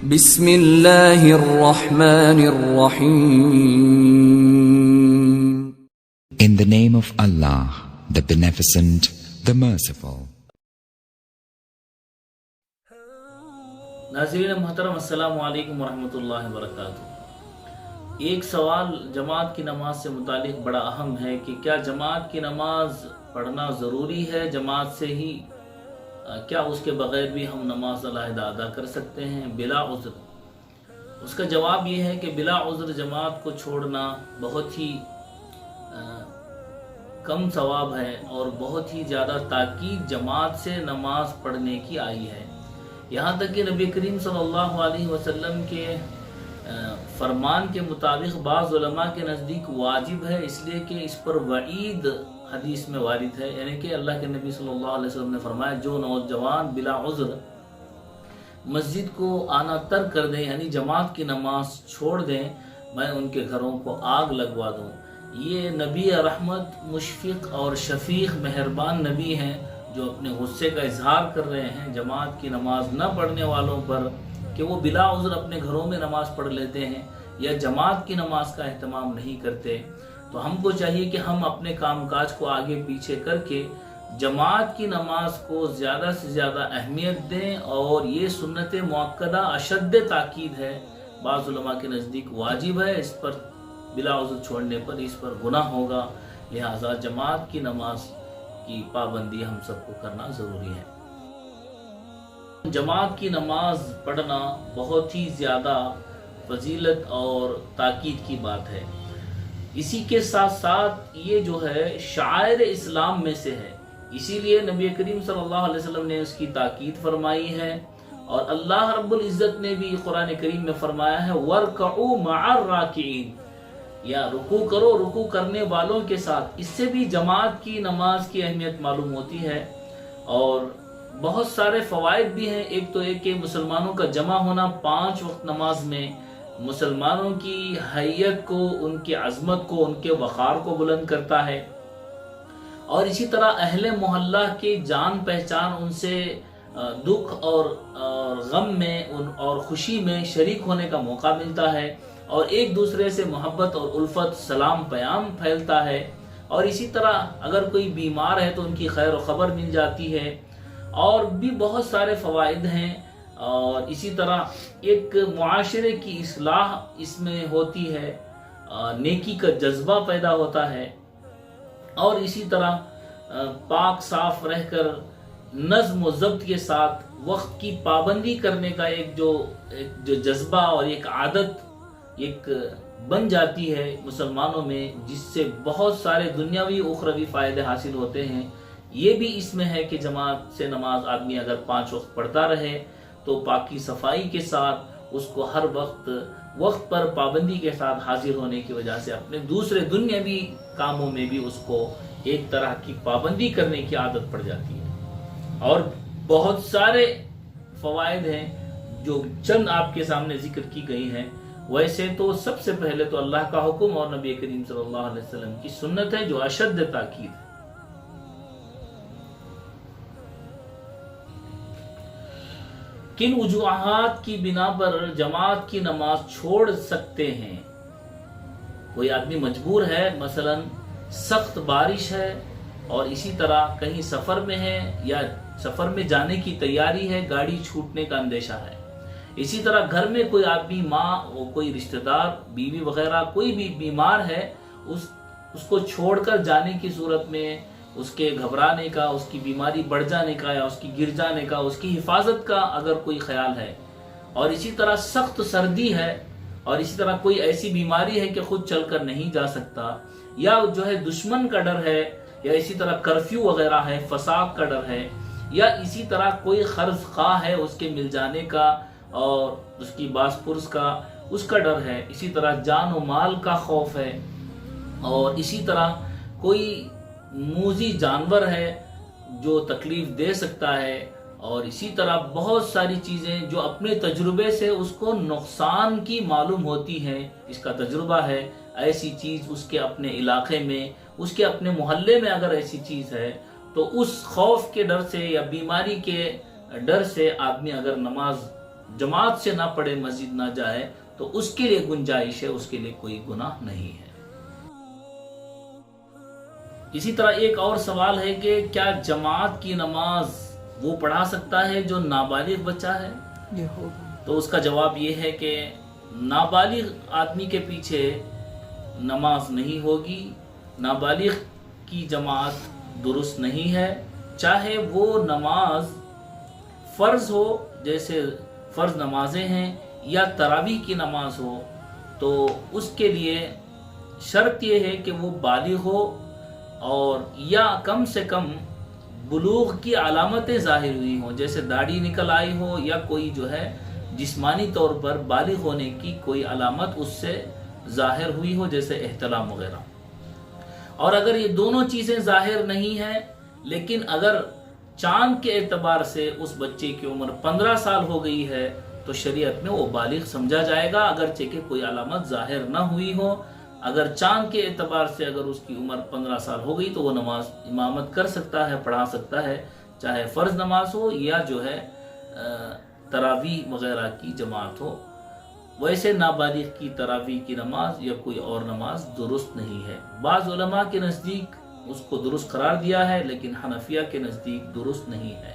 بسم اللہ الرحمن الرحیم. In the name of Allah, the Beneficent, the Merciful. ناظرین محترم، السلام علیکم ورحمۃ اللہ وبرکاتہ. ایک سوال جماعت کی نماز سے متعلق بڑا اہم ہے کہ کیا جماعت کی نماز پڑھنا ضروری ہے؟ جماعت سے ہی کیا اس کے بغیر بھی ہم نماز علیحدہ ادا کر سکتے ہیں بلا عذر؟ اس کا جواب یہ ہے کہ بلا عذر جماعت کو چھوڑنا بہت ہی کم ثواب ہے اور بہت ہی زیادہ تاکید جماعت سے نماز پڑھنے کی آئی ہے. یہاں تک کہ نبی کریم صلی اللہ علیہ وسلم کے فرمان کے مطابق بعض علماء کے نزدیک واجب ہے، اس لیے کہ اس پر وعید حدیث میں وارد ہے، یعنی کہ اللہ کے نبی صلی اللہ علیہ وسلم نے فرمایا جو نوجوان بلا عذر مسجد کو آنا ترک کر دیں، یعنی جماعت کی نماز چھوڑ دیں، میں ان کے گھروں کو آگ لگوا دوں. یہ نبی رحمت، مشفق اور شفیق مہربان نبی ہیں جو اپنے غصے کا اظہار کر رہے ہیں جماعت کی نماز نہ پڑھنے والوں پر کہ وہ بلا عذر اپنے گھروں میں نماز پڑھ لیتے ہیں یا جماعت کی نماز کا اہتمام نہیں کرتے. تو ہم کو چاہیے کہ ہم اپنے کام کاج کو آگے پیچھے کر کے جماعت کی نماز کو زیادہ سے زیادہ اہمیت دیں، اور یہ سنت مؤکدہ اشد تاکید ہے. بعض علماء کے نزدیک واجب ہے، اس پر بلا عذر چھوڑنے پر اس پر گناہ ہوگا، لہٰذا جماعت کی نماز کی پابندی ہم سب کو کرنا ضروری ہے. جماعت کی نماز پڑھنا بہت ہی زیادہ فضیلت اور تاکید کی بات ہے. اسی کے ساتھ ساتھ یہ جو ہے شعائر اسلام میں سے ہے، اسی لیے نبی کریم صلی اللہ علیہ وسلم نے اس کی تاکید فرمائی ہے، اور اللہ رب العزت نے بھی قرآن کریم میں فرمایا ہے وَارْكَعُوا مَعَ الرَّاكِعِينَ، یا رکوع کرو رکوع کرنے والوں کے ساتھ. اس سے بھی جماعت کی نماز کی اہمیت معلوم ہوتی ہے اور بہت سارے فوائد بھی ہیں. ایک تو ایک کہ مسلمانوں کا جمع ہونا 5 وقت نماز میں مسلمانوں کی حیت کو، ان کی عظمت کو، ان کے وقار کو بلند کرتا ہے، اور اسی طرح اہل محلہ کی جان پہچان، ان سے دکھ اور غم میں اور خوشی میں شریک ہونے کا موقع ملتا ہے، اور ایک دوسرے سے محبت اور الفت سلام پیام پھیلتا ہے. اور اسی طرح اگر کوئی بیمار ہے تو ان کی خیر و خبر مل جاتی ہے، اور بھی بہت سارے فوائد ہیں. اور اسی طرح ایک معاشرے کی اصلاح اس میں ہوتی ہے، نیکی کا جذبہ پیدا ہوتا ہے، اور اسی طرح پاک صاف رہ کر نظم و ضبط کے ساتھ وقت کی پابندی کرنے کا ایک جو جذبہ اور ایک عادت ایک بن جاتی ہے مسلمانوں میں، جس سے بہت سارے دنیاوی اخروی فائدے حاصل ہوتے ہیں. یہ بھی اس میں ہے کہ جماعت سے نماز آدمی اگر 5 وقت پڑھتا رہے تو پاکی صفائی کے ساتھ اس کو ہر وقت پر پابندی کے ساتھ حاضر ہونے کی وجہ سے اپنے دوسرے دنیاوی کاموں میں بھی اس کو ایک طرح کی پابندی کرنے کی عادت پڑ جاتی ہے. اور بہت سارے فوائد ہیں جو چند آپ کے سامنے ذکر کی گئی ہیں. ویسے تو سب سے پہلے تو اللہ کا حکم اور نبی کریم صلی اللہ علیہ وسلم کی سنت ہے جو اشد تاکید ہے. کن وجوہات کی بنا پر جماعت کی نماز چھوڑ سکتے ہیں؟ کوئی آدمی مجبور ہے، مثلا سخت بارش ہے اور اسی طرح کہیں سفر میں ہے یا سفر میں جانے کی تیاری ہے، گاڑی چھوٹنے کا اندیشہ ہے. اسی طرح گھر میں کوئی آدمی، ماں، کوئی رشتہ دار، بیوی وغیرہ کوئی بھی بیمار ہے، اس کو چھوڑ کر جانے کی صورت میں اس کے گھبرانے کا، اس کی بیماری بڑھ جانے کا یا اس کی گر جانے کا، اس کی حفاظت کا اگر کوئی خیال ہے. اور اسی طرح سخت سردی ہے، اور اسی طرح کوئی ایسی بیماری ہے کہ خود چل کر نہیں جا سکتا، یا جو ہے دشمن کا ڈر ہے، یا اسی طرح کرفیو وغیرہ ہے، فساد کا ڈر ہے، یا اسی طرح کوئی قرض خواہ ہے اس کے مل جانے کا اور اس کی باس پرس کا اس کا ڈر ہے. اسی طرح جان و مال کا خوف ہے، اور اسی طرح کوئی موذی جانور ہے جو تکلیف دے سکتا ہے، اور اسی طرح بہت ساری چیزیں جو اپنے تجربے سے اس کو نقصان کی معلوم ہوتی ہیں، اس کا تجربہ ہے. ایسی چیز اس کے اپنے علاقے میں، اس کے اپنے محلے میں اگر ایسی چیز ہے تو اس خوف کے ڈر سے یا بیماری کے ڈر سے آدمی اگر نماز جماعت سے نہ پڑھے، مسجد نہ جائے، تو اس کے لیے گنجائش ہے، اس کے لیے کوئی گناہ نہیں ہے۔ اسی طرح ایک اور سوال ہے کہ کیا جماعت کی نماز وہ پڑھا سکتا ہے جو نابالغ بچہ ہے؟ تو اس کا جواب یہ ہے کہ نابالغ آدمی کے پیچھے نماز نہیں ہوگی، نابالغ کی جماعت درست نہیں ہے، چاہے وہ نماز فرض ہو، جیسے فرض نمازیں ہیں، یا تراویح کی نماز ہو، تو اس کے لیے شرط یہ ہے کہ وہ بالغ ہو، اور یا کم سے کم بلوغ کی علامتیں ظاہر ہوئی ہوں، جیسے داڑھی نکل آئی ہو، یا کوئی جو ہے جسمانی طور پر بالغ ہونے کی کوئی علامت اس سے ظاہر ہوئی ہو، جیسے احتلام وغیرہ۔ اور اگر یہ دونوں چیزیں ظاہر نہیں ہیں، لیکن اگر چاند کے اعتبار سے اس بچے کی عمر 15 سال ہو گئی ہے، تو شریعت میں وہ بالغ سمجھا جائے گا، اگرچہ کہ کوئی علامت ظاہر نہ ہوئی ہو۔ اگر چاند کے اعتبار سے اگر اس کی عمر 15 سال ہو گئی تو وہ نماز امامت کر سکتا ہے، پڑھا سکتا ہے، چاہے فرض نماز ہو یا جو ہے تراویح وغیرہ کی جماعت ہو۔ ویسے نابالغ کی تراویح کی نماز یا کوئی اور نماز درست نہیں ہے۔ بعض علماء کے نزدیک اس کو درست قرار دیا ہے، لیکن حنفیہ کے نزدیک درست نہیں ہے۔